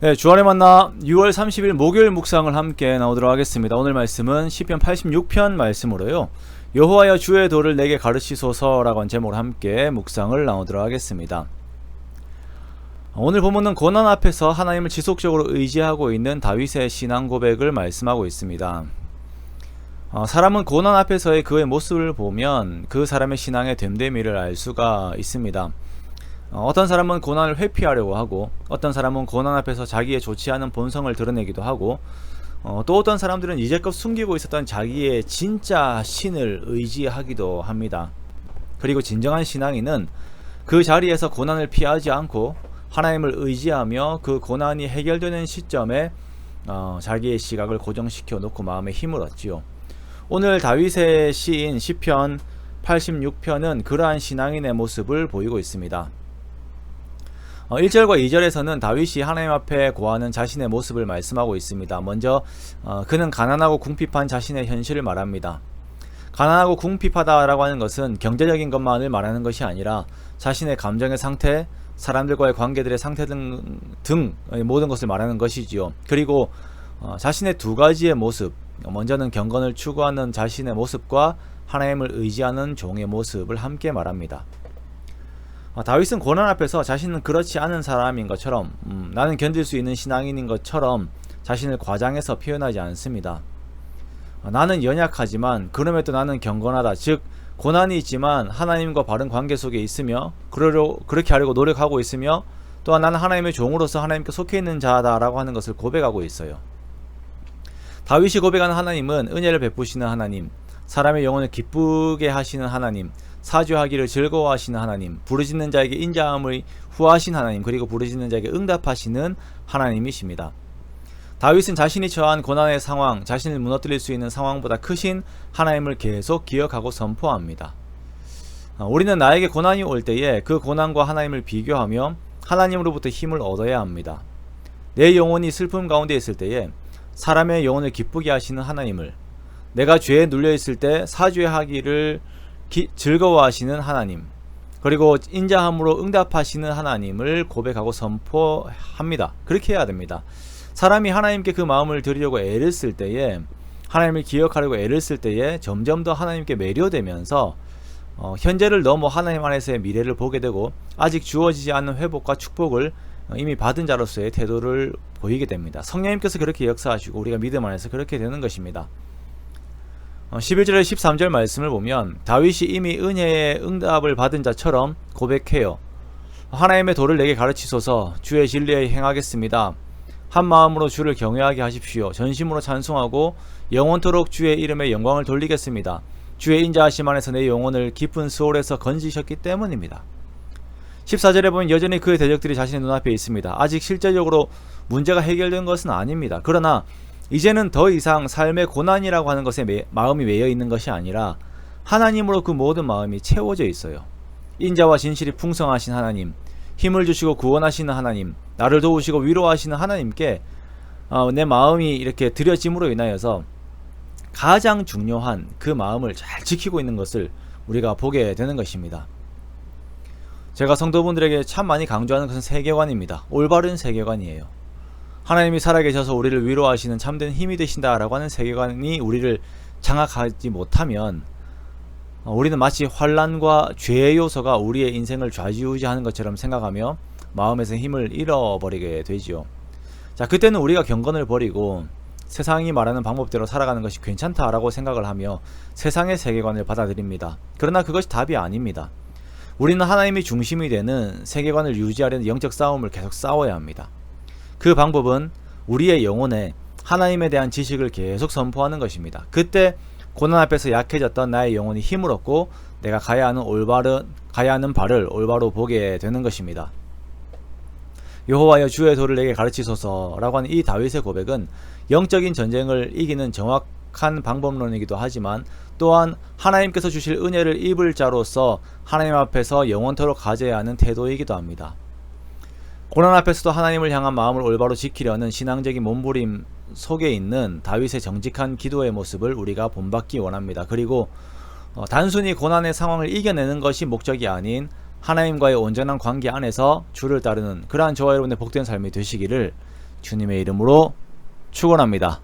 네, 주안의 만나 6월 30일 목요일 묵상을 함께 나오도록 하겠습니다. 오늘 말씀은 시편 86편 말씀으로요. 여호와여 주의 도를 내게 가르치소서라고 한 제목으로 함께 묵상을 나오도록 하겠습니다. 오늘 본문은 고난 앞에서 하나님을 지속적으로 의지하고 있는 다윗의 신앙 고백을 말씀하고 있습니다. 사람은 고난 앞에서의 그의 모습을 보면 그 사람의 신앙의 됨됨이를 알 수가 있습니다. 어떤 사람은 고난을 회피하려고 하고, 어떤 사람은 고난 앞에서 자기의 좋지 않은 본성을 드러내기도 하고, 또 어떤 사람들은 이제껏 숨기고 있었던 자기의 진짜 신을 의지하기도 합니다. 그리고 진정한 신앙인은 그 자리에서 고난을 피하지 않고 하나님을 의지하며 그 고난이 해결되는 시점에 자기의 시각을 고정시켜 놓고 마음에 힘을 얻지요. 오늘 다윗의 시인 시편 86편은 그러한 신앙인의 모습을 보이고 있습니다. 1절과 2절에서는 다윗이 하나님 앞에 고하는 자신의 모습을 말씀하고 있습니다. 먼저 그는 가난하고 궁핍한 자신의 현실을 말합니다. 가난하고 궁핍하다라고 하는 것은 경제적인 것만을 말하는 것이 아니라 자신의 감정의 상태, 사람들과의 관계들의 상태 등 모든 것을 말하는 것이지요. 그리고 자신의 두 가지의 모습, 먼저는 경건을 추구하는 자신의 모습과 하나님을 의지하는 종의 모습을 함께 말합니다. 다윗은 고난 앞에서 자신은 그렇지 않은 사람인 것처럼 나는 견딜 수 있는 신앙인인 것처럼 자신을 과장해서 표현하지 않습니다. 나는 연약하지만 그럼에도 나는 경건하다. 즉 고난이 있지만 하나님과 바른 관계 속에 있으며 그렇게 하려고 노력하고 있으며 또한 나는 하나님의 종으로서 하나님께 속해 있는 자다라고 하는 것을 고백하고 있어요. 다윗이 고백하는 하나님은 은혜를 베푸시는 하나님, 사람의 영혼을 기쁘게 하시는 하나님, 사죄하기를 즐거워하시는 하나님, 부르짖는 자에게 인자함을 후하신 하나님, 그리고 부르짖는 자에게 응답하시는 하나님이십니다. 다윗은 자신이 처한 고난의 상황, 자신을 무너뜨릴 수 있는 상황보다 크신 하나님을 계속 기억하고 선포합니다. 우리는 나에게 고난이 올 때에 그 고난과 하나님을 비교하며 하나님으로부터 힘을 얻어야 합니다. 내 영혼이 슬픔 가운데 있을 때에 사람의 영혼을 기쁘게 하시는 하나님을, 내가 죄에 눌려있을 때 사죄하기를 즐거워하시는 하나님, 그리고 인자함으로 응답하시는 하나님을 고백하고 선포합니다. 그렇게 해야 됩니다. 사람이 하나님께 그 마음을 드리려고 애를 쓸 때에, 하나님을 기억하려고 애를 쓸 때에 점점 더 하나님께 매료되면서 현재를 넘어 하나님 안에서의 미래를 보게 되고 아직 주어지지 않은 회복과 축복을 이미 받은 자로서의 태도를 보이게 됩니다. 성령님께서 그렇게 역사하시고 우리가 믿음 안에서 그렇게 되는 것입니다. 11절에 13절 말씀을 보면 다윗이 이미 은혜의 응답을 받은 자처럼 고백해요. 하나님의 도를 내게 가르치소서. 주의 진리에 행하겠습니다. 한 마음으로 주를 경외하게 하십시오. 전심으로 찬송하고 영원토록 주의 이름에 영광을 돌리겠습니다. 주의 인자하심 안에서 내 영혼을 깊은 수월에서 건지셨기 때문입니다. 14절에 보면 여전히 그의 대적들이 자신의 눈앞에 있습니다. 아직 실제적으로 문제가 해결된 것은 아닙니다. 그러나 이제는 더 이상 삶의 고난이라고 하는 것에 마음이 매여 있는 것이 아니라 하나님으로 그 모든 마음이 채워져 있어요. 인자와 진실이 풍성하신 하나님, 힘을 주시고 구원하시는 하나님, 나를 도우시고 위로하시는 하나님께 내 마음이 이렇게 드려짐으로 인하여서 가장 중요한 그 마음을 잘 지키고 있는 것을 우리가 보게 되는 것입니다. 제가 성도분들에게 참 많이 강조하는 것은 세계관입니다. 올바른 세계관이에요. 하나님이 살아계셔서 우리를 위로하시는 참된 힘이 되신다라고 하는 세계관이 우리를 장악하지 못하면 우리는 마치 환난과 죄의 요소가 우리의 인생을 좌지우지하는 것처럼 생각하며 마음에서 힘을 잃어버리게 되지요. 자, 그때는 우리가 경건을 버리고 세상이 말하는 방법대로 살아가는 것이 괜찮다라고 생각을 하며 세상의 세계관을 받아들입니다. 그러나 그것이 답이 아닙니다. 우리는 하나님이 중심이 되는 세계관을 유지하려는 영적 싸움을 계속 싸워야 합니다. 그 방법은 우리의 영혼에 하나님에 대한 지식을 계속 선포하는 것입니다. 그때 고난 앞에서 약해졌던 나의 영혼이 힘을 얻고 내가 가야 하는 발을 올바로 보게 되는 것입니다. 여호와여 주의 도를 내게 가르치소서라고 하는 이 다윗의 고백은 영적인 전쟁을 이기는 정확한 방법론이기도 하지만 또한 하나님께서 주실 은혜를 입을 자로서 하나님 앞에서 영원토록 가져야 하는 태도이기도 합니다. 고난 앞에서도 하나님을 향한 마음을 올바로 지키려는 신앙적인 몸부림 속에 있는 다윗의 정직한 기도의 모습을 우리가 본받기 원합니다. 그리고 단순히 고난의 상황을 이겨내는 것이 목적이 아닌 하나님과의 온전한 관계 안에서 주를 따르는 그러한 저와 여러분의 복된 삶이 되시기를 주님의 이름으로 축원합니다.